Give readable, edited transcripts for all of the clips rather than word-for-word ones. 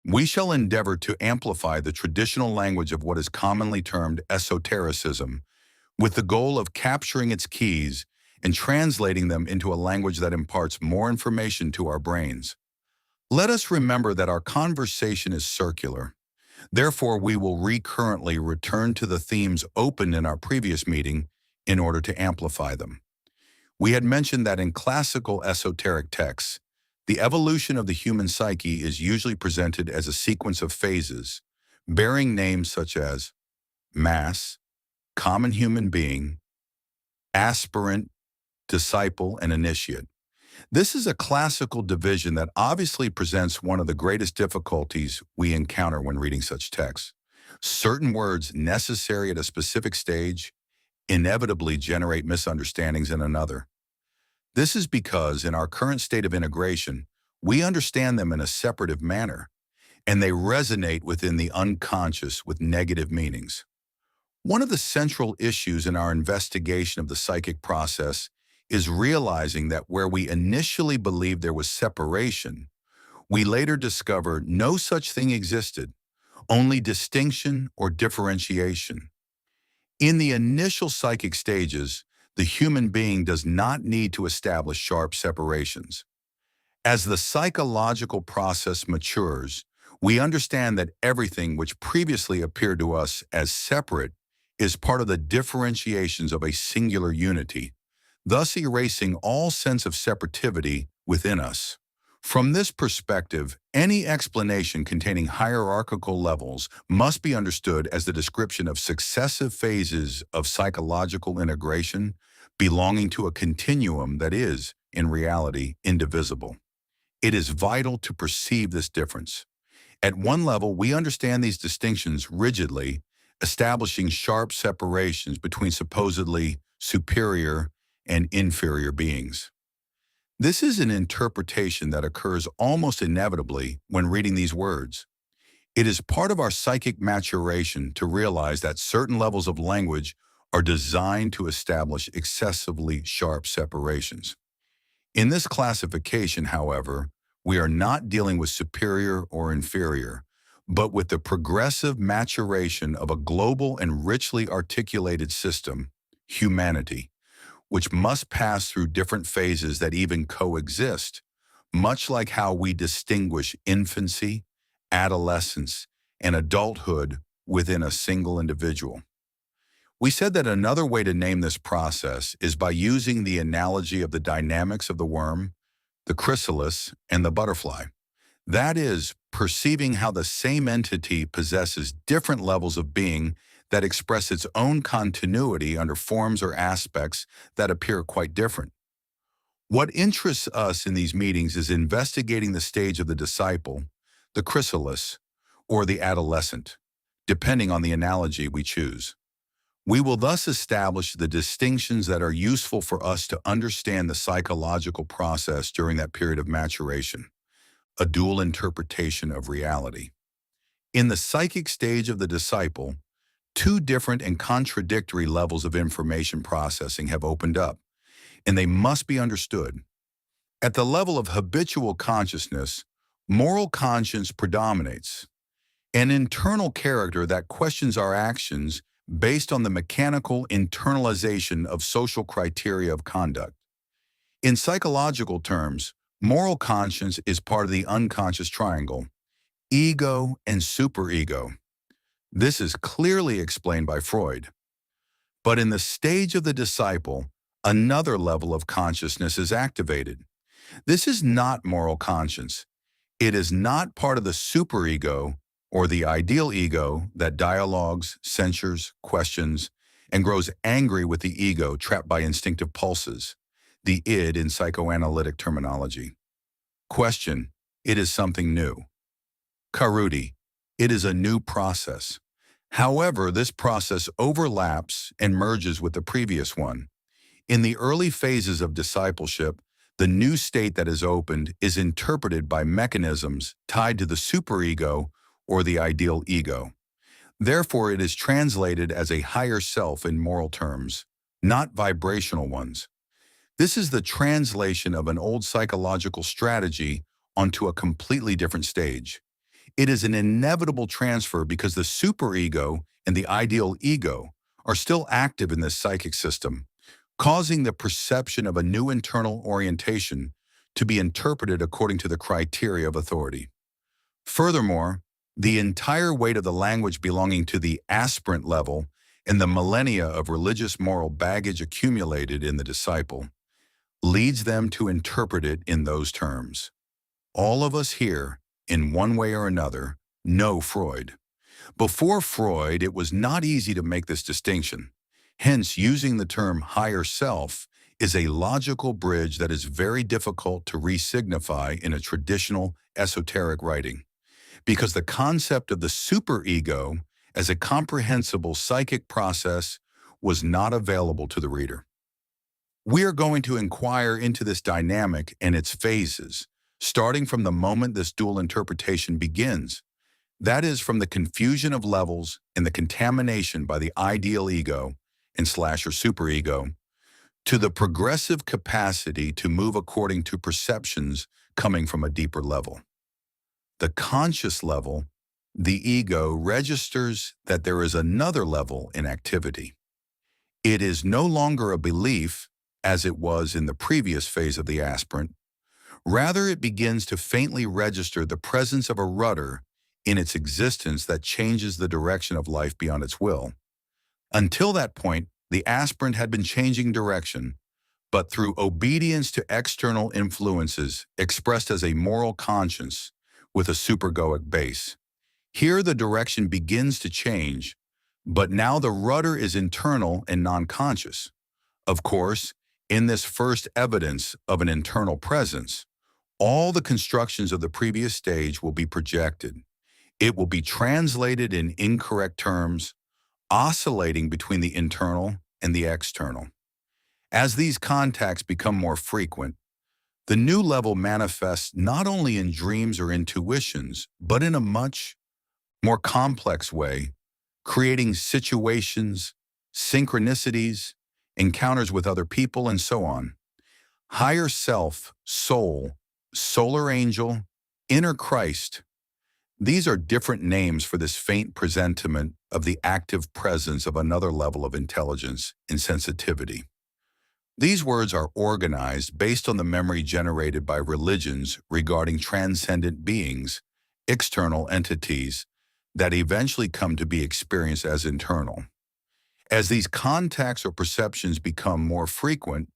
We shall endeavor to amplify the traditional language of what is commonly termed esotericism, with the goal of capturing its keys and translating them into a language that imparts more information to our brains. Let us remember that our conversation is circular. Therefore, we will recurrently return to the themes opened in our previous meeting in order to amplify them. We had mentioned that in classical esoteric texts, the evolution of the human psyche is usually presented as a sequence of phases, bearing names such as mass, common human being, aspirant, disciple, and initiate. This is a classical division that obviously presents one of the greatest difficulties we encounter when reading such texts. Certain words necessary at a specific stage inevitably generate misunderstandings in another. This is because in our current state of integration, we understand them in a separative manner, and they resonate within the unconscious with negative meanings. One of the central issues in our investigation of the psychic process is realizing that where we initially believed there was separation, we later discover no such thing existed, only distinction or differentiation. In the initial psychic stages, the human being does not need to establish sharp separations. As the psychological process matures, we understand that everything which previously appeared to us as separate is part of the differentiations of a singular unity, thus erasing all sense of separativity within us. From this perspective, any explanation containing hierarchical levels must be understood as the description of successive phases of psychological integration belonging to a continuum that is, in reality, indivisible. It is vital to perceive this difference. At one level, we understand these distinctions rigidly, establishing sharp separations between supposedly superior and inferior beings. This is an interpretation that occurs almost inevitably when reading these words. It is part of our psychic maturation to realize that certain levels of language are designed to establish excessively sharp separations. In this classification, however, we are not dealing with superior or inferior, but with the progressive maturation of a global and richly articulated system, humanity, which must pass through different phases that even coexist, much like how we distinguish infancy, adolescence, and adulthood within a single individual. We said that another way to name this process is by using the analogy of the dynamics of the worm, the chrysalis, and the butterfly. That is, perceiving how the same entity possesses different levels of being that express its own continuity under forms or aspects that appear quite different. What interests us in these meetings is investigating the stage of the disciple, the chrysalis, or the adolescent, depending on the analogy we choose. We will thus establish the distinctions that are useful for us to understand the psychological process during that period of maturation, a dual interpretation of reality. In the psychic stage of the disciple, two different and contradictory levels of information processing have opened up, and they must be understood. At the level of habitual consciousness, moral conscience predominates, an internal character that questions our actions based on the mechanical internalization of social criteria of conduct. In psychological terms, moral conscience is part of the unconscious triangle, ego and superego. This is clearly explained by Freud. But in the stage of the disciple, another level of consciousness is activated. This is not moral conscience. It is not part of the superego or the ideal ego that dialogues, censures, questions, and grows angry with the ego trapped by instinctive pulses, the id in psychoanalytic terminology. Question: it is something new. Carutti: it is a new process. However, this process overlaps and merges with the previous one. In the early phases of discipleship, the new state that is opened is interpreted by mechanisms tied to the superego or the ideal ego. Therefore, it is translated as a higher self in moral terms, not vibrational ones. This is the translation of an old psychological strategy onto a completely different stage. It is an inevitable transfer because the superego and the ideal ego are still active in this psychic system, causing the perception of a new internal orientation to be interpreted according to the criteria of authority. Furthermore, the entire weight of the language belonging to the aspirant level and the millennia of religious moral baggage accumulated in the disciple leads them to interpret it in those terms. All of us here, in one way or another, know Freud. Before Freud, it was not easy to make this distinction. Hence, using the term higher self is a logical bridge that is very difficult to re-signify in a traditional esoteric writing, because the concept of the superego as a comprehensible psychic process was not available to the reader. We are going to inquire into this dynamic and its phases, starting from the moment this dual interpretation begins. That is, from the confusion of levels and the contamination by the ideal ego and slash or superego, to the progressive capacity to move according to perceptions coming from a deeper level. The conscious level, the ego registers that there is another level in activity. It is no longer a belief, as it was in the previous phase of the aspirant. Rather, it begins to faintly register the presence of a rudder in its existence that changes the direction of life beyond its will. Until that point, the aspirant had been changing direction, but through obedience to external influences expressed as a moral conscience with a supergoic base. Here the direction begins to change, but now the rudder is internal and non-conscious. Of course, in this first evidence of an internal presence, all the constructions of the previous stage will be projected. It will be translated in incorrect terms, oscillating between the internal and the external. As these contacts become more frequent, the new level manifests not only in dreams or intuitions, but in a much more complex way, creating situations, synchronicities, encounters with other people, and so on. Higher self, soul, solar angel, inner Christ. These are different names for this faint presentiment of the active presence of another level of intelligence and sensitivity. These words are organized based on the memory generated by religions regarding transcendent beings, external entities, that eventually come to be experienced as internal. As these contacts or perceptions become more frequent,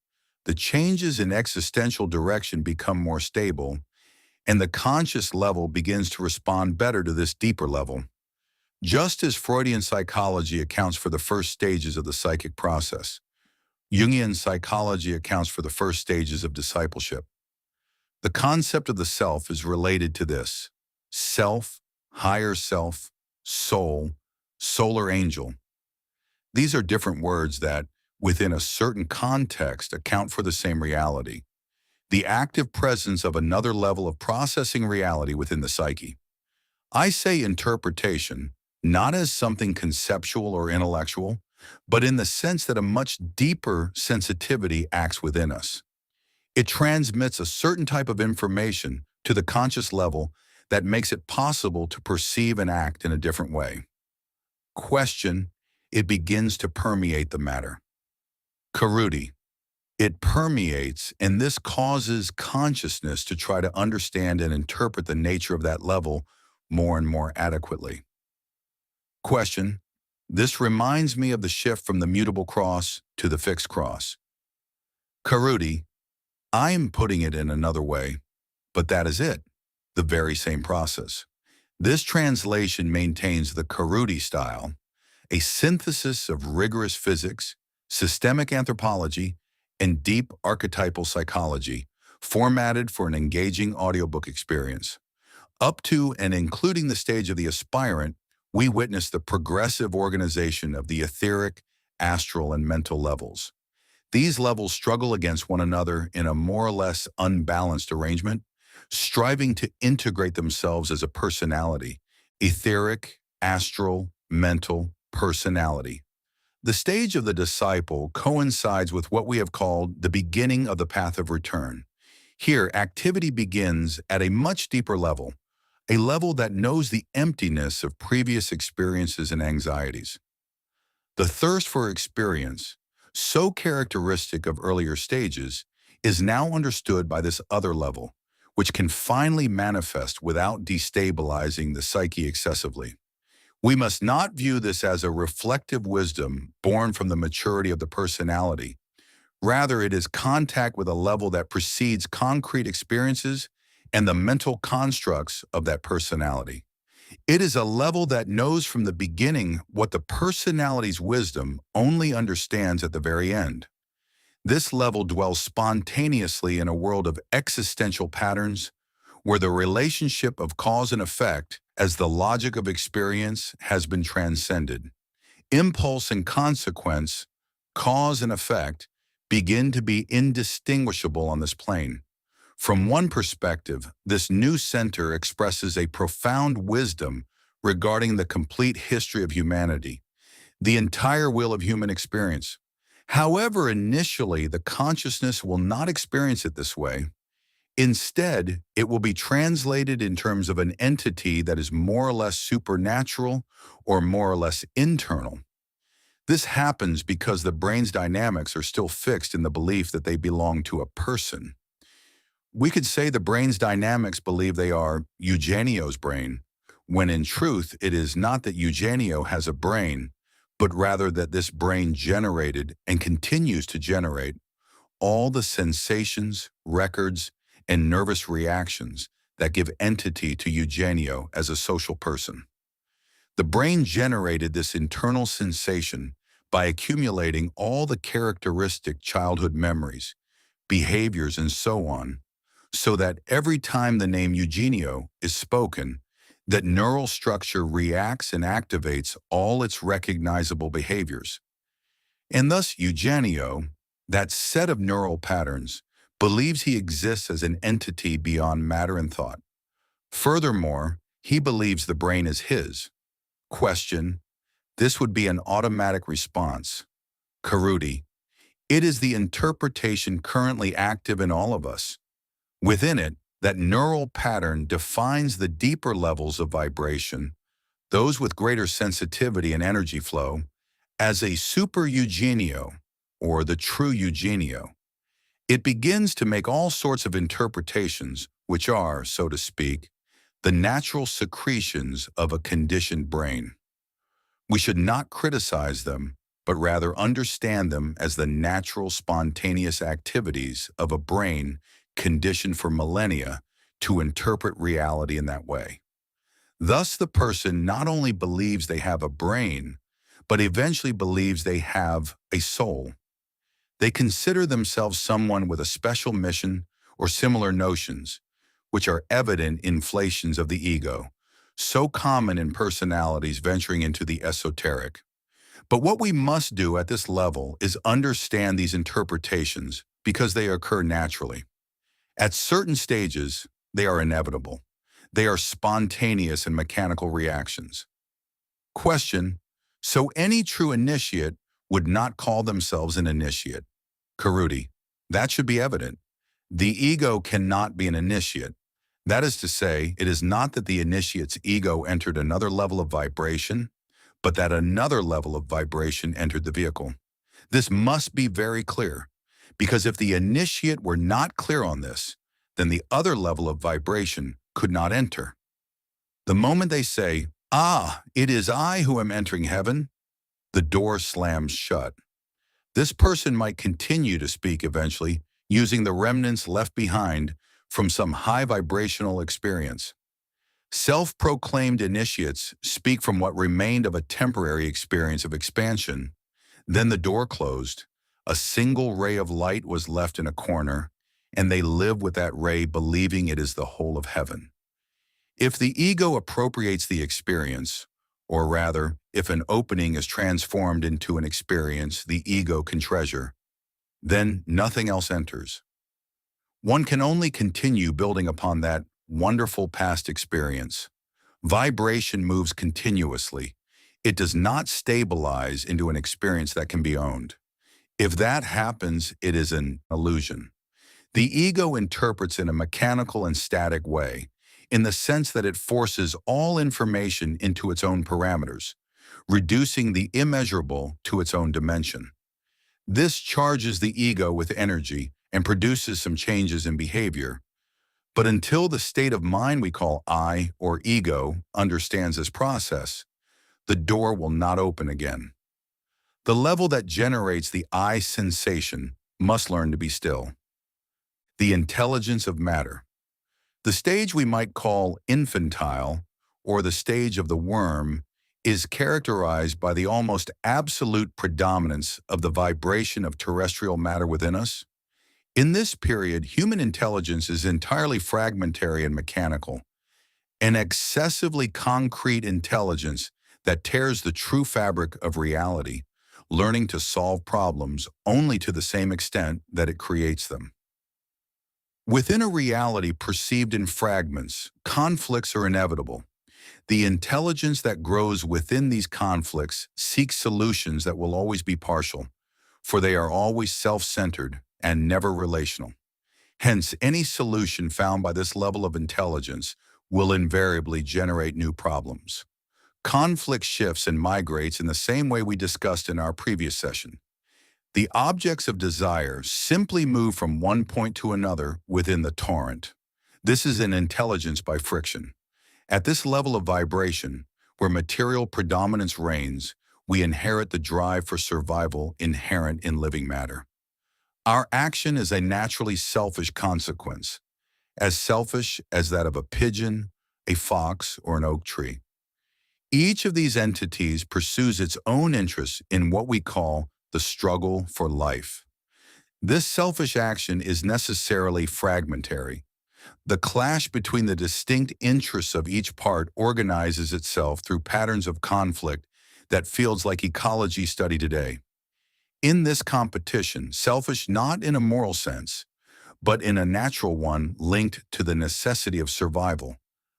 the changes in existential direction become more stable, and the conscious level begins to respond better to this deeper level. Just as Freudian psychology accounts for the first stages of the psychic process, Jungian psychology accounts for the first stages of discipleship. The concept of the self is related to this: self, higher self, soul, solar angel. These are different words that, within a certain context, account for the same reality: the active presence of another level of processing reality within the psyche. I say interpretation, not as something conceptual or intellectual, but in the sense that a much deeper sensitivity acts within us. It transmits a certain type of information to the conscious level that makes it possible to perceive and act in a different way. Question: it begins to permeate the matter. Carutti: it permeates, and this causes consciousness to try to understand and interpret the nature of that level more and more adequately. Question: this reminds me of the shift from the mutable cross to the fixed cross. Carutti: I am putting it in another way, but that is it, the very same process. This translation maintains the Carutti style, a synthesis of rigorous physics, systemic anthropology, and deep archetypal psychology, formatted for an engaging audiobook experience. Up to and including the stage of the aspirant, we witness the progressive organization of the etheric, astral, and mental levels. These levels struggle against one another in a more or less unbalanced arrangement, striving to integrate themselves as a personality: etheric, astral, mental, personality. The stage of the disciple coincides with what we have called the beginning of the path of return. Here, activity begins at a much deeper level, a level that knows the emptiness of previous experiences and anxieties. The thirst for experience, so characteristic of earlier stages, is now understood by this other level, which can finally manifest without destabilizing the psyche excessively. We must not view this as a reflective wisdom born from the maturity of the personality. Rather, it is contact with a level that precedes concrete experiences and the mental constructs of that personality. It is a level that knows from the beginning what the personality's wisdom only understands at the very end. This level dwells spontaneously in a world of existential patterns, where the relationship of cause and effect, as the logic of experience, has been transcended. Impulse and consequence, cause and effect, begin to be indistinguishable on this plane. From one perspective, this new center expresses a profound wisdom regarding the complete history of humanity, the entire wheel of human experience. However, initially, the consciousness will not experience it this way. Instead, it will be translated in terms of an entity that is more or less supernatural or more or less internal. This happens because the brain's dynamics are still fixed in the belief that they belong to a person. We could say the brain's dynamics believe they are Eugenio's brain, when in truth it is not that Eugenio has a brain, but rather that this brain generated and continues to generate all the sensations, records, and nervous reactions that give entity to Eugenio as a social person. The brain generated this internal sensation by accumulating all the characteristic childhood memories, behaviors, and so on, so that every time the name Eugenio is spoken, that neural structure reacts and activates all its recognizable behaviors. And thus Eugenio, that set of neural patterns, believes he exists as an entity beyond matter and thought. Furthermore, he believes the brain is his. Question: this would be an automatic response. Carutti: it is the interpretation currently active in all of us. Within it, that neural pattern defines the deeper levels of vibration, those with greater sensitivity and energy flow, as a super Eugenio, or the true Eugenio. It begins to make all sorts of interpretations, which are, so to speak, the natural secretions of a conditioned brain. We should not criticize them, but rather understand them as the natural, spontaneous activities of a brain conditioned for millennia to interpret reality in that way. Thus, the person not only believes they have a brain, but eventually believes they have a soul. They consider themselves someone with a special mission or similar notions, which are evident inflations of the ego, so common in personalities venturing into the esoteric. But what we must do at this level is understand these interpretations because they occur naturally. At certain stages, they are inevitable. They are spontaneous and mechanical reactions. Question: so any true initiate would not call themselves an initiate? Carutti: that should be evident. The ego cannot be an initiate. That is to say, it is not that the initiate's ego entered another level of vibration, but that another level of vibration entered the vehicle. This must be very clear, because if the initiate were not clear on this, then the other level of vibration could not enter. The moment they say, "Ah, it is I who am entering heaven," the door slams shut. This person might continue to speak eventually, using the remnants left behind from some high vibrational experience. Self-proclaimed initiates speak from what remained of a temporary experience of expansion. Then the door closed, a single ray of light was left in a corner, and they live with that ray believing it is the whole of heaven. If the ego appropriates the experience, or rather, if an opening is transformed into an experience the ego can treasure, then nothing else enters. One can only continue building upon that wonderful past experience. Vibration moves continuously. It does not stabilize into an experience that can be owned. If that happens, it is an illusion. The ego interprets in a mechanical and static way. in the sense that it forces all information into its own parameters, reducing the immeasurable to its own dimension. This charges the ego with energy and produces some changes in behavior. But until the state of mind we call I or ego understands this process, the door will not open again. The level that generates the I sensation must learn to be still. The intelligence of matter. The stage we might call infantile, or the stage of the worm, is characterized by the almost absolute predominance of the vibration of terrestrial matter within us. In this period, human intelligence is entirely fragmentary and mechanical, an excessively concrete intelligence that tears the true fabric of reality, learning to solve problems only to the same extent that it creates them. Within a reality perceived in fragments, conflicts are inevitable. The intelligence that grows within these conflicts seeks solutions that will always be partial, for they are always self-centered and never relational. Hence, any solution found by this level of intelligence will invariably generate new problems. Conflict shifts and migrates in the same way we discussed in our previous session. The objects of desire simply move from one point to another within the torrent. This is an intelligence by friction. At this level of vibration, where material predominance reigns, we inherit the drive for survival inherent in living matter. Our action is a naturally selfish consequence, as selfish as that of a pigeon, a fox, or an oak tree. Each of these entities pursues its own interests in what we call the struggle for life. This selfish action is necessarily fragmentary. The clash between the distinct interests of each part organizes itself through patterns of conflict that feels like ecology study today. In this competition, selfish not in a moral sense, but in a natural one linked to the necessity of survival,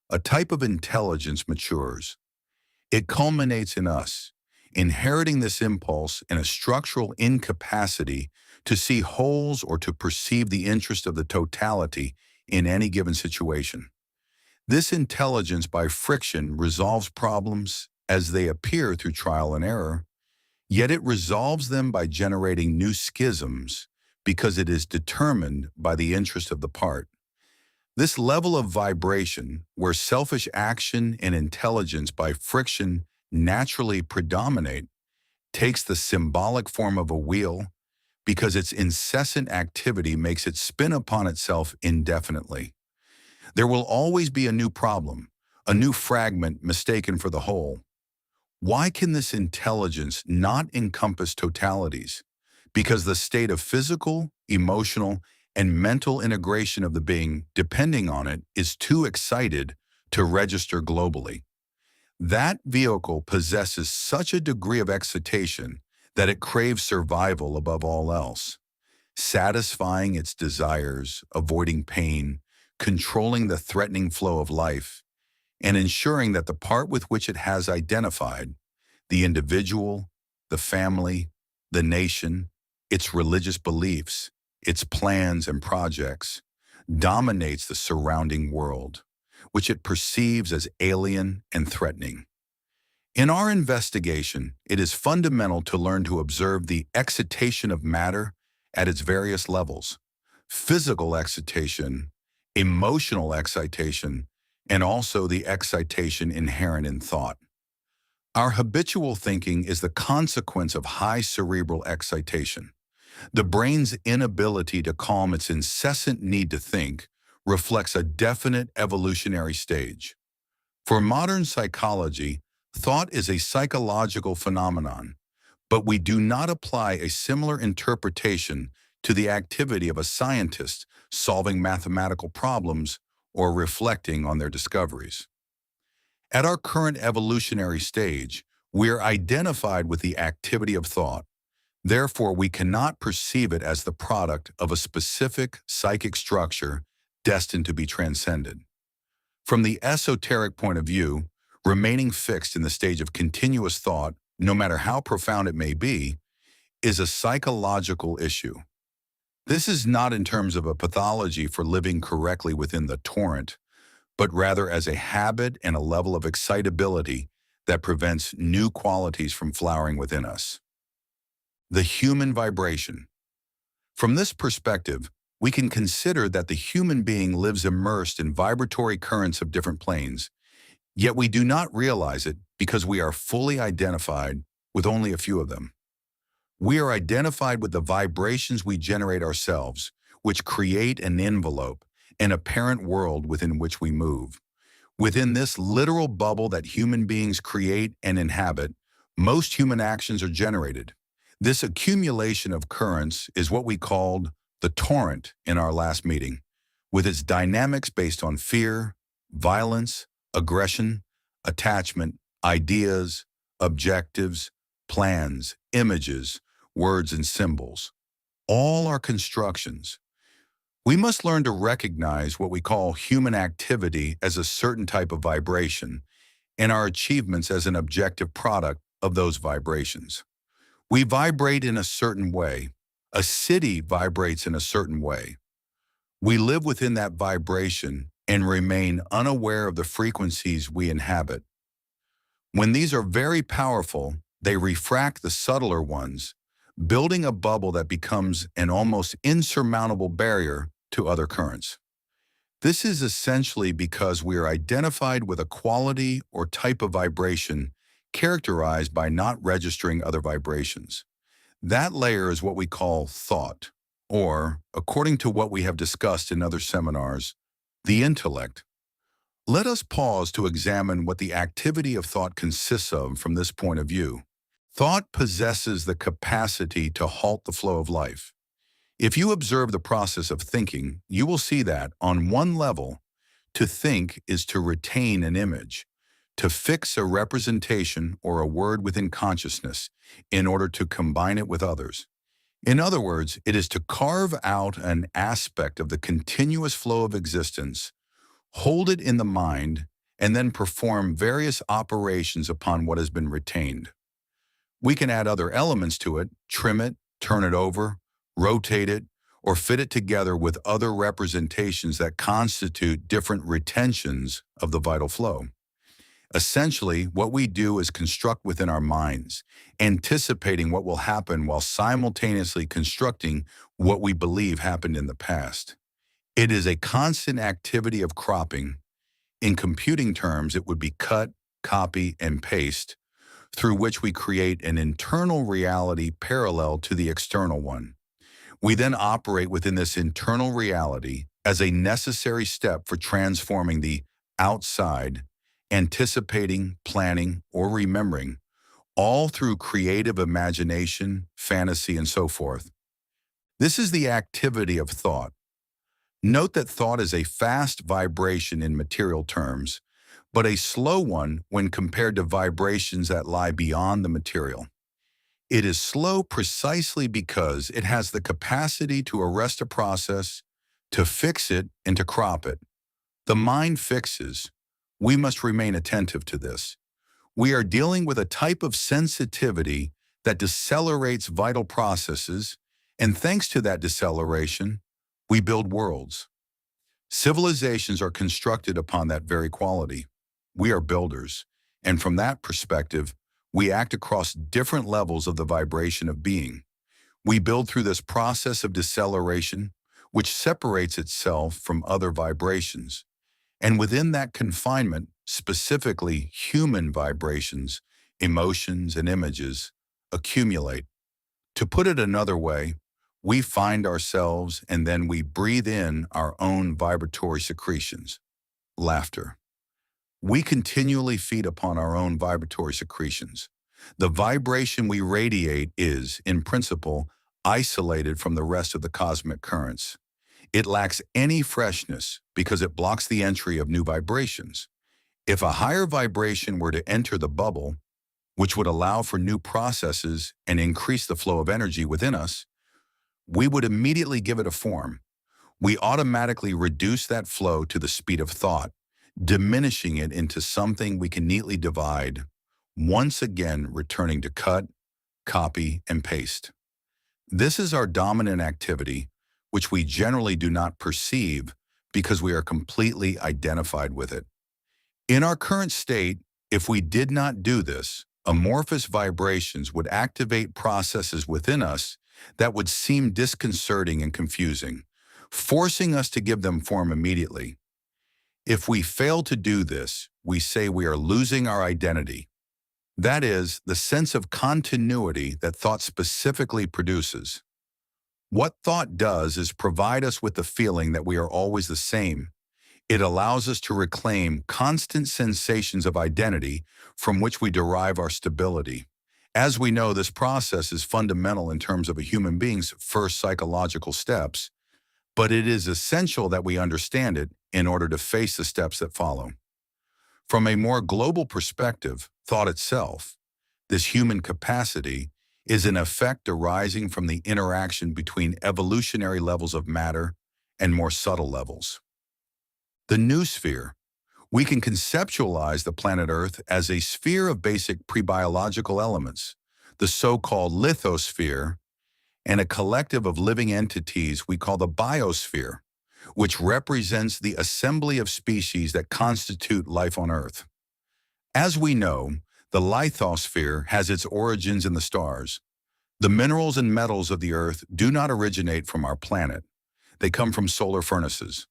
a type of intelligence matures. It culminates in us, inheriting this impulse in a structural incapacity to see wholes or to perceive the interest of the totality in any given situation. This intelligence by friction resolves problems as they appear through trial and error, yet it resolves them by generating new schisms because it is determined by the interest of the part. This level of vibration, where selfish action and intelligence by friction naturally predominate, takes the symbolic form of a wheel because its incessant activity makes it spin upon itself indefinitely. There will always be a new problem, a new fragment mistaken for the whole. Why can this intelligence not encompass totalities? Because the state of physical, emotional, and mental integration of the being depending on it is too excited to register globally. That vehicle possesses such a degree of excitation that it craves survival above all else, satisfying its desires, avoiding pain, controlling the threatening flow of life, and ensuring that the part with which it has identified, the individual, the family, the nation, its religious beliefs, its plans and projects, dominates the surrounding world, which it perceives as alien and threatening. In our investigation, it is fundamental to learn to observe the excitation of matter at its various levels: physical excitation, emotional excitation, and also the excitation inherent in thought. Our habitual thinking is the consequence of high cerebral excitation. The brain's inability to calm its incessant need to think reflects a definite evolutionary stage. For modern psychology, thought is a psychological phenomenon, but we do not apply a similar interpretation to the activity of a scientist solving mathematical problems or reflecting on their discoveries. At our current evolutionary stage, we are identified with the activity of thought. Therefore, we cannot perceive it as the product of a specific psychic structure destined to be transcended. From the esoteric point of view, remaining fixed in the stage of continuous thought, no matter how profound it may be, is a psychological issue. This is not in terms of a pathology for living correctly within the torrent, but rather as a habit and a level of excitability that prevents new qualities from flowering within us. The human vibration. From this perspective, we can consider that the human being lives immersed in vibratory currents of different planes, yet we do not realize it because we are fully identified with only a few of them. We are identified with the vibrations we generate ourselves, which create an envelope, an apparent world within which we move. Within this literal bubble that human beings create and inhabit, most human actions are generated. This accumulation of currents is what we called the torrent in our last meeting, with its dynamics based on fear, violence, aggression, attachment, ideas, objectives, plans, images, words, and symbols. All are constructions. We must learn to recognize what we call human activity as a certain type of vibration, and our achievements as an objective product of those vibrations. We vibrate in a certain way. A city vibrates in a certain way. We live within that vibration and remain unaware of the frequencies we inhabit. When these are very powerful, they refract the subtler ones, building a bubble that becomes an almost insurmountable barrier to other currents. This is essentially because we are identified with a quality or type of vibration characterized by not registering other vibrations. That layer is what we call thought, or, according to what we have discussed in other seminars, the intellect. Let us pause to examine what the activity of thought consists of from this point of view. Thought possesses the capacity to halt the flow of life. If you observe the process of thinking, you will see that, on one level, to think is to retain an image, to fix a representation or a word within consciousness in order to combine it with others. In other words, it is to carve out an aspect of the continuous flow of existence, hold it in the mind, and then perform various operations upon what has been retained. We can add other elements to it, trim it, turn it over, rotate it, or fit it together with other representations that constitute different retentions of the vital flow. Essentially, what we do is construct within our minds, anticipating what will happen while simultaneously constructing what we believe happened in the past. It is a constant activity of cropping. In computing terms, it would be cut, copy, and paste, through which we create an internal reality parallel to the external one. We then operate within this internal reality as a necessary step for transforming the outside, anticipating, planning, or remembering, all through creative imagination, fantasy, and so forth. This is the activity of thought. Note that thought is a fast vibration in material terms, but a slow one when compared to vibrations that lie beyond the material. It is slow precisely because it has the capacity to arrest a process, to fix it, and to crop it. The mind fixes. We must remain attentive to this. We are dealing with a type of sensitivity that decelerates vital processes, and thanks to that deceleration, we build worlds. Civilizations are constructed upon that very quality. We are builders, and from that perspective, we act across different levels of the vibration of being. We build through this process of deceleration, which separates itself from other vibrations. And within that confinement, specifically human vibrations, emotions, and images accumulate. To put it another way, we find ourselves and then we breathe in our own vibratory secretions. Laughter. We continually feed upon our own vibratory secretions. The vibration we radiate is, in principle, isolated from the rest of the cosmic currents. It lacks any freshness because it blocks the entry of new vibrations. If a higher vibration were to enter the bubble, which would allow for new processes and increase the flow of energy within us, we would immediately give it a form. We automatically reduce that flow to the speed of thought, diminishing it into something we can neatly divide, once again returning to cut, copy, and paste. This is our dominant activity, which we generally do not perceive because we are completely identified with it. In our current state, if we did not do this, amorphous vibrations would activate processes within us that would seem disconcerting and confusing, forcing us to give them form immediately. If we fail to do this, we say we are losing our identity. That is, the sense of continuity that thought specifically produces. What thought does is provide us with the feeling that we are always the same. It allows us to reclaim constant sensations of identity from which we derive our stability. As we know, this process is fundamental in terms of a human being's first psychological steps, but it is essential that we understand it in order to face the steps that follow. From a more global perspective, thought itself, this human capacity, is an effect arising from the interaction between evolutionary levels of matter and more subtle levels. The noosphere. We can conceptualize the planet Earth as a sphere of basic pre-biological elements, the so-called lithosphere, and a collective of living entities we call the biosphere, which represents the assembly of species that constitute life on Earth. As we know, the lithosphere has its origins in the stars. The minerals and metals of the Earth do not originate from our planet. They come from solar furnaces.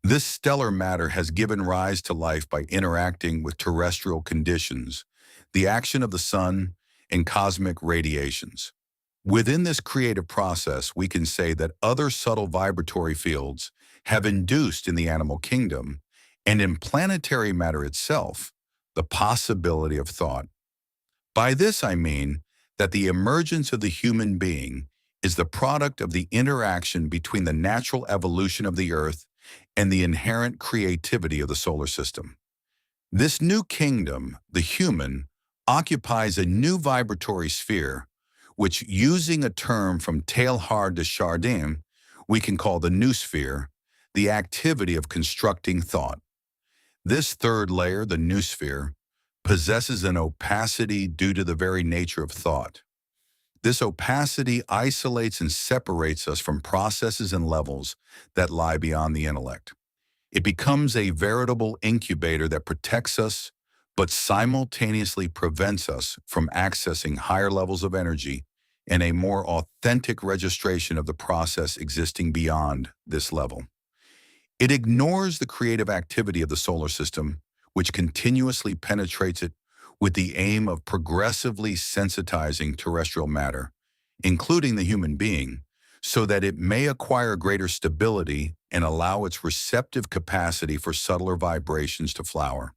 This stellar matter has given rise to life by interacting with terrestrial conditions, the action of the sun, and cosmic radiations. Within this creative process, we can say that other subtle vibratory fields have induced in the animal kingdom, and in planetary matter itself, the possibility of thought. By this I mean that the emergence of the human being is the product of the interaction between the natural evolution of the Earth and the inherent creativity of the solar system. This new kingdom, the human, occupies a new vibratory sphere, which, using a term from Teilhard de Chardin, we can call the noosphere, the activity of constructing thought. This third layer, the noosphere, possesses an opacity due to the very nature of thought. This opacity isolates and separates us from processes and levels that lie beyond the intellect. It becomes a veritable incubator that protects us, but simultaneously prevents us from accessing higher levels of energy and a more authentic registration of the process existing beyond this level. It ignores the creative activity of the solar system, which continuously penetrates it with the aim of progressively sensitizing terrestrial matter, including the human being, so that it may acquire greater stability and allow its receptive capacity for subtler vibrations to flower.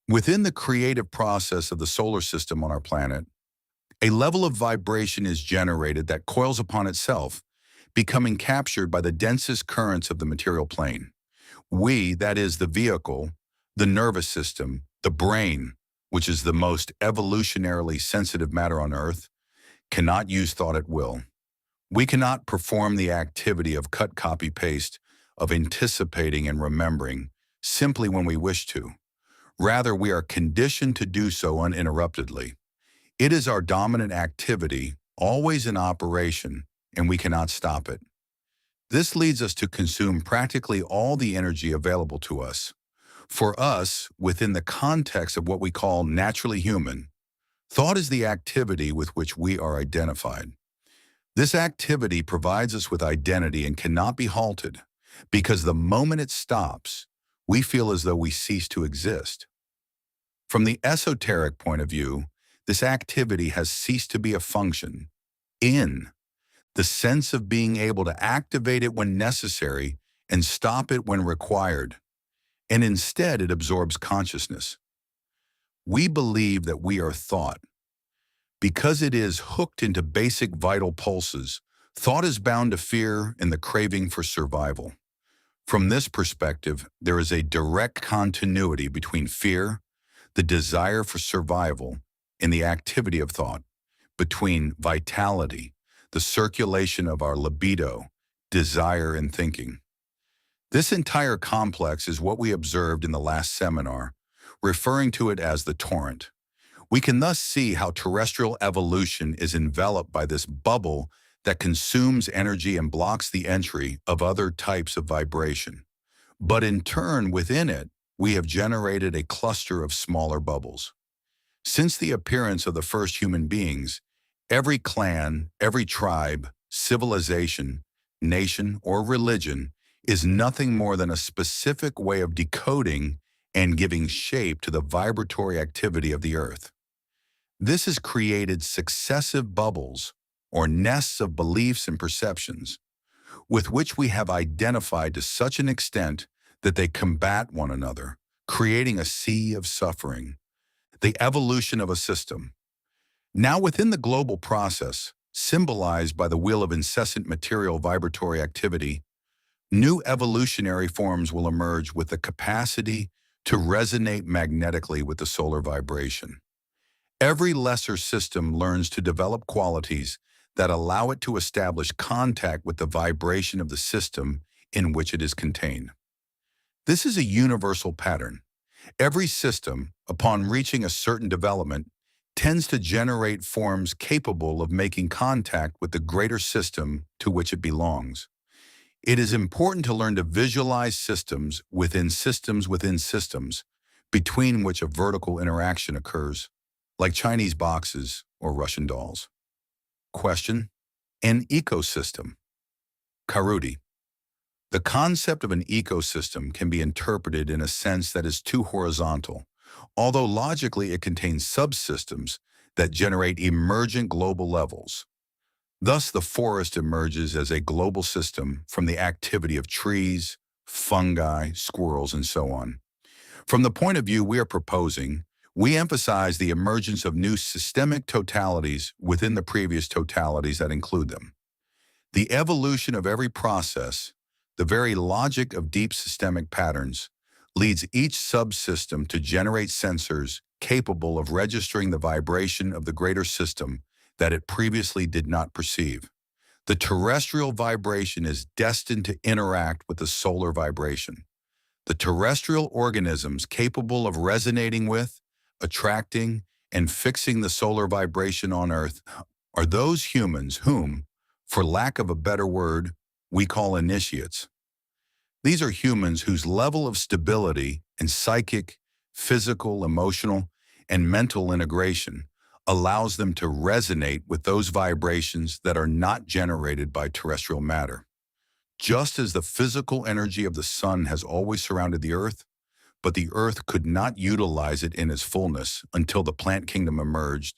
Within the creative process of the solar system on our planet, a level of vibration is generated that coils upon itself, becoming captured by the densest currents of the material plane. We, that is the vehicle, the nervous system, the brain, which is the most evolutionarily sensitive matter on Earth, cannot use thought at will. We cannot perform the activity of cut, copy, paste, of anticipating and remembering simply when we wish to. Rather, we are conditioned to do so uninterruptedly. It is our dominant activity, always in operation, and we cannot stop it. This leads us to consume practically all the energy available to us. For us, within the context of what we call naturally human, thought is the activity with which we are identified. This activity provides us with identity and cannot be halted, because the moment it stops, we feel as though we cease to exist. From the esoteric point of view, this activity has ceased to be a function, in the sense of being able to activate it when necessary and stop it when required, and instead it absorbs consciousness. We believe that we are thought. Because it is hooked into basic vital pulses, thought is bound to fear and the craving for survival. From this perspective, there is a direct continuity between fear, the desire for survival, and the activity of thought, between vitality, the circulation of our libido, desire, and thinking. This entire complex is what we observed in the last seminar, referring to it as the torrent. We can thus see how terrestrial evolution is enveloped by this bubble that consumes energy and blocks the entry of other types of vibration. But in turn, within it, we have generated a cluster of smaller bubbles. Since the appearance of the first human beings, every clan, every tribe, civilization, nation, or religion is nothing more than a specific way of decoding and giving shape to the vibratory activity of the earth. This has created successive bubbles, or nests of beliefs and perceptions, with which we have identified to such an extent that they combat one another, creating a sea of suffering. The evolution of a system. Now within the global process, symbolized by the wheel of incessant material vibratory activity, new evolutionary forms will emerge with the capacity to resonate magnetically with the solar vibration. Every lesser system learns to develop qualities that allow it to establish contact with the vibration of the system in which it is contained. This is a universal pattern. Every system, upon reaching a certain development, tends to generate forms capable of making contact with the greater system to which it belongs. It is important to learn to visualize systems within systems within systems, between which a vertical interaction occurs, like Chinese boxes or Russian dolls. Question: an ecosystem. Carutti. The concept of an ecosystem can be interpreted in a sense that is too horizontal, although logically it contains subsystems that generate emergent global levels. Thus, the forest emerges as a global system from the activity of trees, fungi, squirrels, and so on. From the point of view we are proposing, we emphasize the emergence of new systemic totalities within the previous totalities that include them. The evolution of every process, the very logic of deep systemic patterns, leads each subsystem to generate sensors capable of registering the vibration of the greater system that it previously did not perceive. The terrestrial vibration is destined to interact with the solar vibration. The terrestrial organisms capable of resonating with, attracting, and fixing the solar vibration on Earth are those humans whom, for lack of a better word, we call initiates. These are humans whose level of stability and psychic, physical, emotional, and mental integration allows them to resonate with those vibrations that are not generated by terrestrial matter. Just as the physical energy of the sun has always surrounded the earth, but the earth could not utilize it in its fullness until the plant kingdom emerged,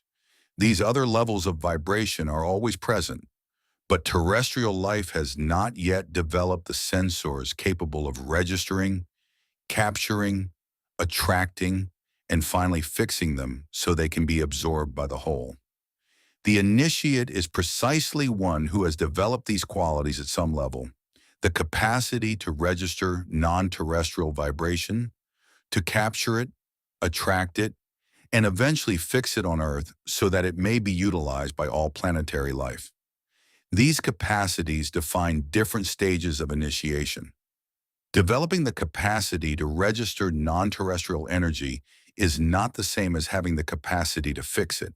these other levels of vibration are always present, but terrestrial life has not yet developed the sensors capable of registering, capturing, attracting, and finally fixing them so they can be absorbed by the whole. The initiate is precisely one who has developed these qualities at some level: the capacity to register non-terrestrial vibration, to capture it, attract it, and eventually fix it on Earth so that it may be utilized by all planetary life. These capacities define different stages of initiation. Developing the capacity to register non-terrestrial energy is not the same as having the capacity to fix it.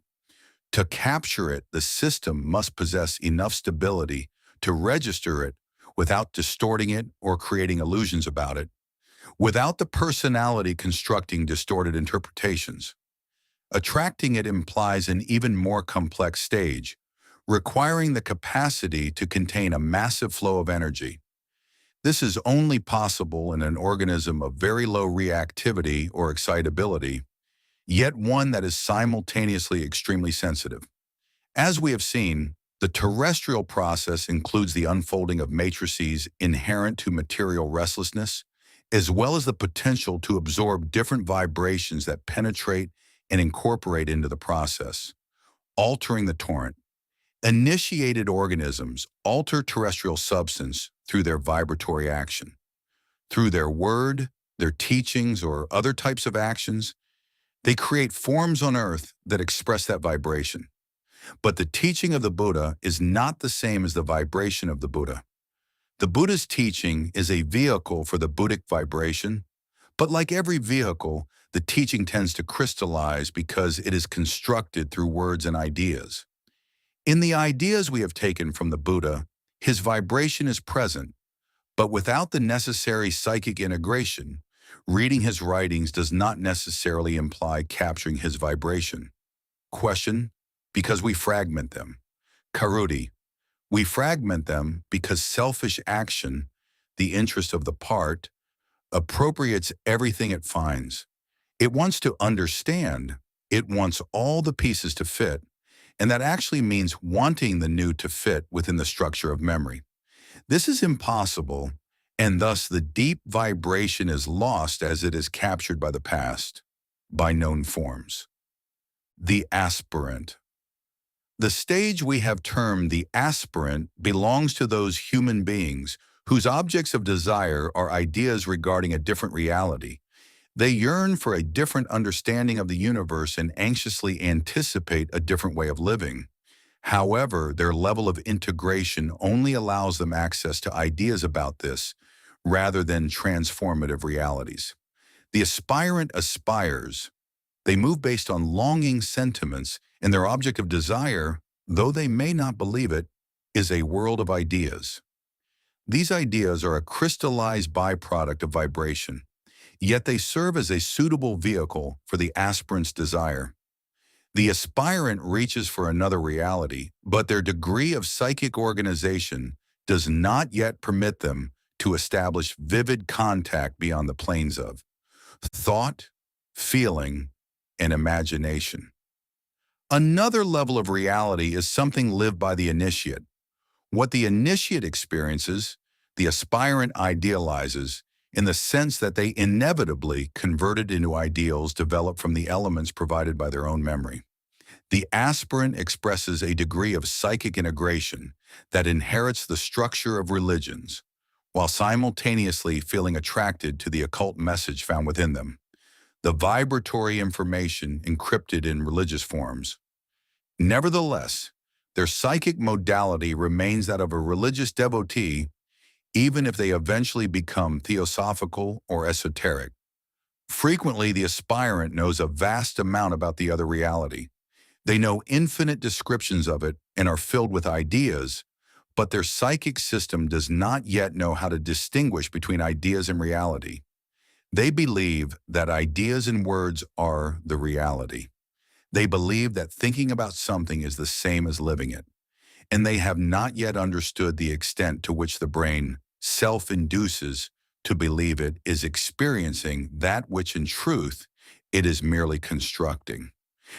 To capture it, the system must possess enough stability to register it without distorting it or creating illusions about it, without the personality constructing distorted interpretations. Attracting it implies an even more complex stage, requiring the capacity to contain a massive flow of energy. This is only possible in an organism of very low reactivity or excitability, yet one that is simultaneously extremely sensitive. As we have seen, the terrestrial process includes the unfolding of matrices inherent to material restlessness, as well as the potential to absorb different vibrations that penetrate and incorporate into the process, altering the torrent. Initiated organisms alter terrestrial substance through their vibratory action. Through their word, their teachings, or other types of actions, they create forms on Earth that express that vibration. But the teaching of the Buddha is not the same as the vibration of the Buddha. The Buddha's teaching is a vehicle for the Buddhic vibration, but like every vehicle, the teaching tends to crystallize because it is constructed through words and ideas. In the ideas we have taken from the Buddha, his vibration is present, But without the necessary psychic integration, reading his writings does not necessarily imply capturing his vibration. Question: because we fragment them. Carutti: we fragment them because selfish action, the interest of the part, appropriates everything it finds. It wants to understand. It wants all the pieces to fit, and that actually means wanting the new to fit within the structure of memory. This is impossible, and thus the deep vibration is lost as it is captured by the past, by known forms. The aspirant. The stage we have termed the aspirant belongs to those human beings whose objects of desire are ideas regarding a different reality. They yearn for a different understanding of the universe and anxiously anticipate a different way of living. However, their level of integration only allows them access to ideas about this, rather than transformative realities. The aspirant aspires. They move based on longing sentiments, and their object of desire, though they may not believe it, is a world of ideas. These ideas are a crystallized byproduct of vibration, yet they serve as a suitable vehicle for the aspirant's desire. The aspirant reaches for another reality, but their degree of psychic organization does not yet permit them to establish vivid contact beyond the planes of thought, feeling, and imagination. Another level of reality is something lived by the initiate. What the initiate experiences, the aspirant idealizes, in the sense that they inevitably convert it into ideals developed from the elements provided by their own memory. The aspirant expresses a degree of psychic integration that inherits the structure of religions, while simultaneously feeling attracted to the occult message found within them, the vibratory information encrypted in religious forms. Nevertheless, their psychic modality remains that of a religious devotee, even if they eventually become theosophical or esoteric. Frequently, the aspirant knows a vast amount about the other reality. They know infinite descriptions of it and are filled with ideas, but their psychic system does not yet know how to distinguish between ideas and reality. They believe that ideas and words are the reality. They believe that thinking about something is the same as living it, and they have not yet understood the extent to which the brain self-induces to believe it is experiencing that which in truth it is merely constructing.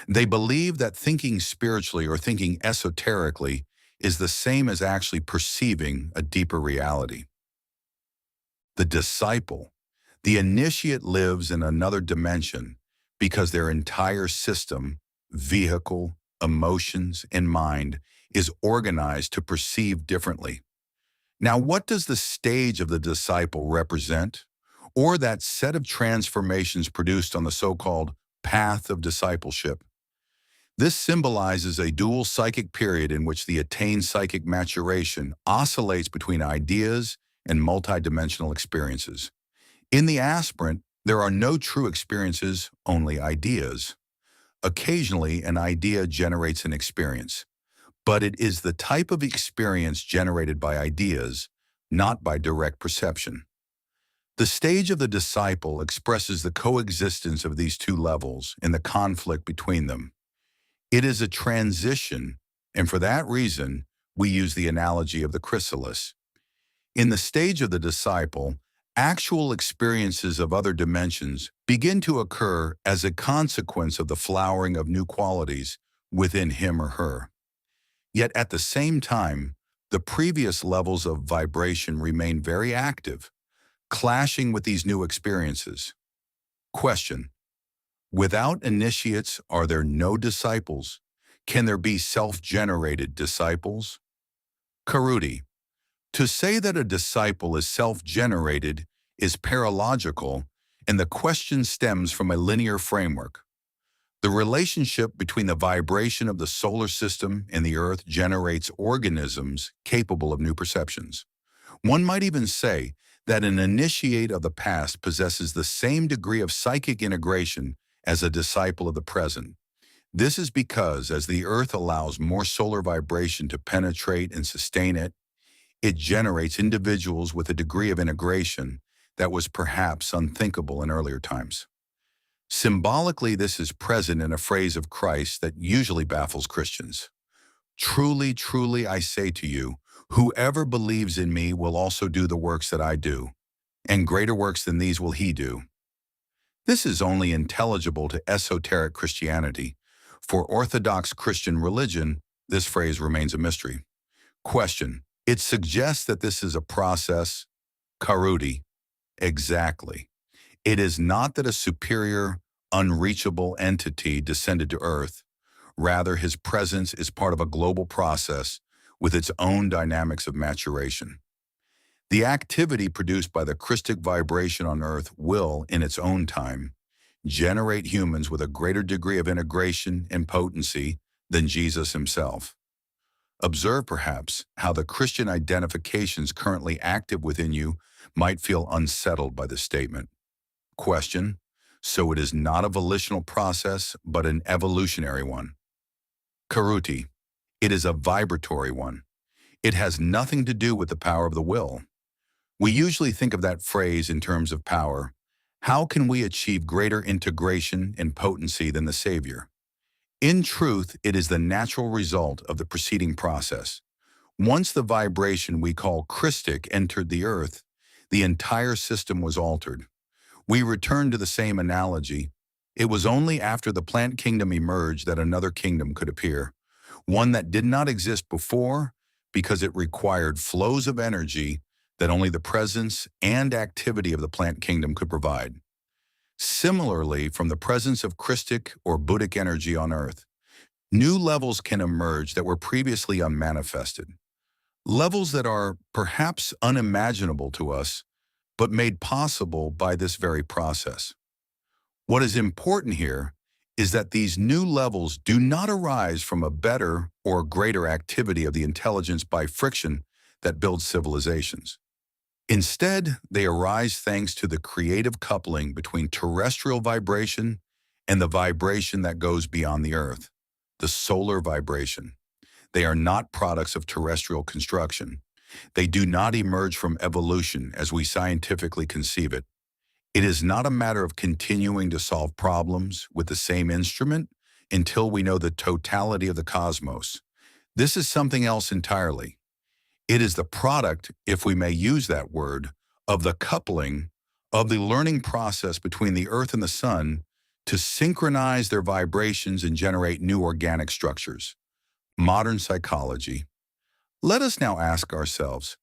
They believe that thinking spiritually or thinking esoterically is the same as actually perceiving a deeper reality. The disciple. The initiate lives in another dimension because their entire system, vehicle, emotions, and mind is organized to perceive differently. Now, what does the stage of the disciple represent? Or that set of transformations produced on the so-called path of discipleship? This symbolizes a dual psychic period in which the attained psychic maturation oscillates between ideas and multidimensional experiences. In the aspirant, there are no true experiences, only ideas. Occasionally, an idea generates an experience, but it is the type of experience generated by ideas, not by direct perception. The stage of the disciple expresses the coexistence of these two levels and the conflict between them. It is a transition, and for that reason, we use the analogy of the chrysalis. In the stage of the disciple, actual experiences of other dimensions begin to occur as a consequence of the flowering of new qualities within him or her. Yet at the same time, the previous levels of vibration remain very active, clashing with these new experiences. Question: without initiates, are there no disciples? Can there be self-generated disciples? Carutti: to say that a disciple is self-generated is paralogical, and the question stems from a linear framework. The relationship between the vibration of the solar system and the Earth generates organisms capable of new perceptions. One might even say that an initiate of the past possesses the same degree of psychic integration as a disciple of the present. This is because as the Earth allows more solar vibration to penetrate and sustain it, It generates individuals with a degree of integration that was perhaps unthinkable in earlier times. Symbolically, this is present in a phrase of Christ that usually baffles Christians. Truly, truly, I say to you, whoever believes in me will also do the works that I do, and greater works than these will he do. This is only intelligible to esoteric Christianity. For Orthodox Christian religion, this phrase remains a mystery. Question. It suggests that this is a process. Carutti. Exactly. It is not that a superior, unreachable entity descended to Earth. Rather, his presence is part of a global process with its own dynamics of maturation. The activity produced by the Christic vibration on Earth will, in its own time, generate humans with a greater degree of integration and potency than Jesus himself. Observe, perhaps, how the Christian identifications currently active within you might feel unsettled by this statement. Question. So it is not a volitional process, but an evolutionary one. Carutti. It is a vibratory one. It has nothing to do with the power of the will. We usually think of that phrase in terms of power. How can we achieve greater integration and potency than the Savior? In truth, it is the natural result of the preceding process. Once the vibration we call Christic entered the earth, the entire system was altered. We return to the same analogy. It was only after the plant kingdom emerged that another kingdom could appear, one that did not exist before because it required flows of energy that only the presence and activity of the plant kingdom could provide. Similarly, from the presence of Christic or Buddhic energy on Earth, new levels can emerge that were previously unmanifested. Levels that are perhaps unimaginable to us, but made possible by this very process. What is important here is that these new levels do not arise from a better or greater activity of the intelligence by friction that builds civilizations. Instead, they arise thanks to the creative coupling between terrestrial vibration and the vibration that goes beyond the Earth, the solar vibration. They are not products of terrestrial construction. They do not emerge from evolution as we scientifically conceive it. It is not a matter of continuing to solve problems with the same instrument until we know the totality of the cosmos. This is something else entirely. It is the product, if we may use that word, of the coupling of the learning process between the Earth and the Sun to synchronize their vibrations and generate new organic structures. Modern psychology. Let us now ask ourselves,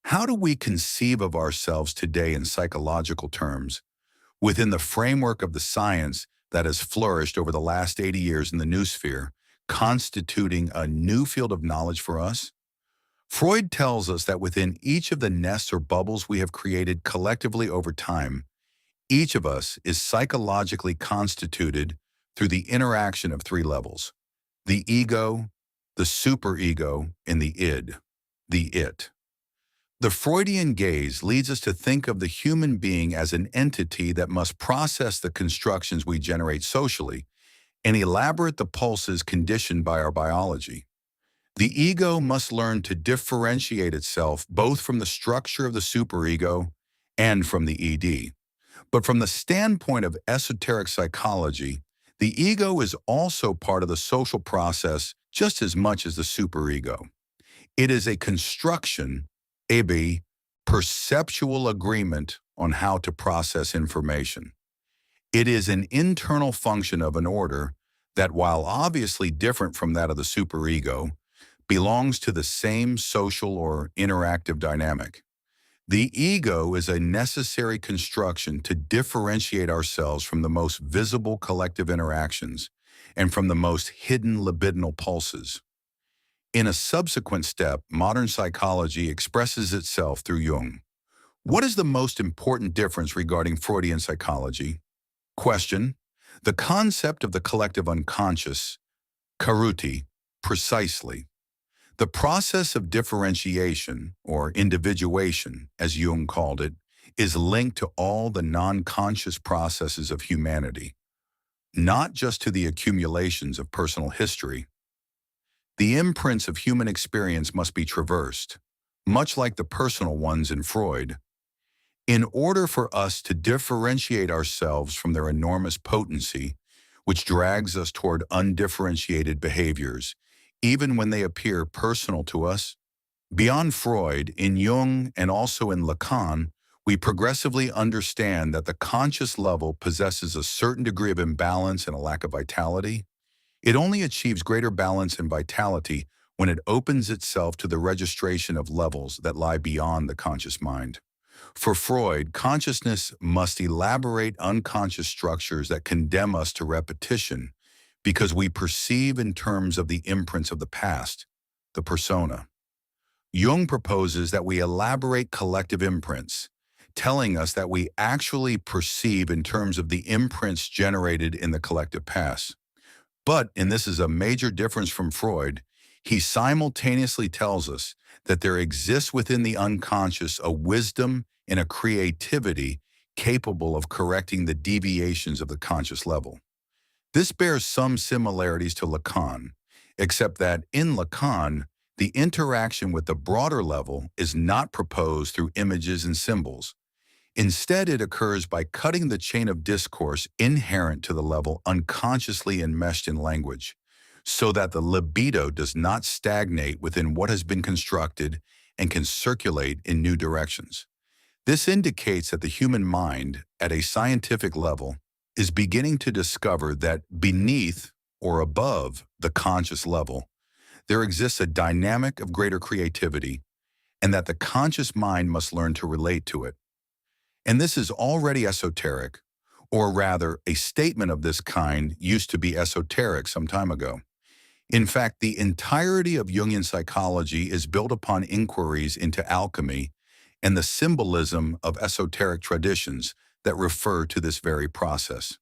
how do we conceive of ourselves today in psychological terms within the framework of the science that has flourished over the last 80 years in the noosphere, constituting a new field of knowledge for us? Freud tells us that within each of the nests or bubbles we have created collectively over time, each of us is psychologically constituted through the interaction of three levels: the ego, the superego, and the id, the it. The Freudian gaze leads us to think of the human being as an entity that must process the constructions we generate socially and elaborate the pulses conditioned by our biology. The ego must learn to differentiate itself both from the structure of the superego and from the ed. But from the standpoint of esoteric psychology, the ego is also part of the social process just as much as the superego. It is a construction, a perceptual agreement on how to process information. It is an internal function of an order that, while obviously different from that of the superego, belongs to the same social or interactive dynamic. The ego is a necessary construction to differentiate ourselves from the most visible collective interactions and from the most hidden libidinal pulses. In a subsequent step, modern psychology expresses itself through Jung. What is the most important difference regarding Freudian psychology? Question. The concept of the collective unconscious. Carutti. Precisely. The process of differentiation, or individuation, as Jung called it, is linked to all the non-conscious processes of humanity, not just to the accumulations of personal history. The imprints of human experience must be traversed, much like the personal ones in Freud. In order for us to differentiate ourselves from their enormous potency, which drags us toward undifferentiated behaviors, even when they appear personal to us, beyond Freud, in Jung, and also in Lacan, we progressively understand that the conscious level possesses a certain degree of imbalance and a lack of vitality. It only achieves greater balance and vitality when it opens itself to the registration of levels that lie beyond the conscious mind. For Freud, consciousness must elaborate unconscious structures that condemn us to repetition because we perceive in terms of the imprints of the past, the persona. Jung proposes that we elaborate collective imprints, telling us that we actually perceive in terms of the imprints generated in the collective past. But, and this is a major difference from Freud, he simultaneously tells us that there exists within the unconscious a wisdom and a creativity capable of correcting the deviations of the conscious level. This bears some similarities to Lacan, except that in Lacan, the interaction with the broader level is not proposed through images and symbols. Instead, it occurs by cutting the chain of discourse inherent to the level unconsciously enmeshed in language, so that the libido does not stagnate within what has been constructed and can circulate in new directions. This indicates that the human mind, at a scientific level, is beginning to discover that beneath or above the conscious level, there exists a dynamic of greater creativity, and that the conscious mind must learn to relate to it. And this is already esoteric, or rather, a statement of this kind used to be esoteric some time ago. In fact, the entirety of Jungian psychology is built upon inquiries into alchemy and the symbolism of esoteric traditions that refer to this very process.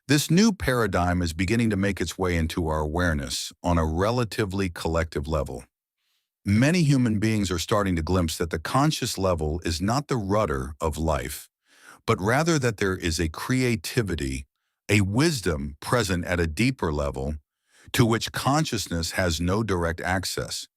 This new paradigm is beginning to make its way into our awareness on a relatively collective level. Many human beings are starting to glimpse that the conscious level is not the rudder of life, but rather that there is a creativity, a wisdom present at a deeper level to which consciousness has no direct access,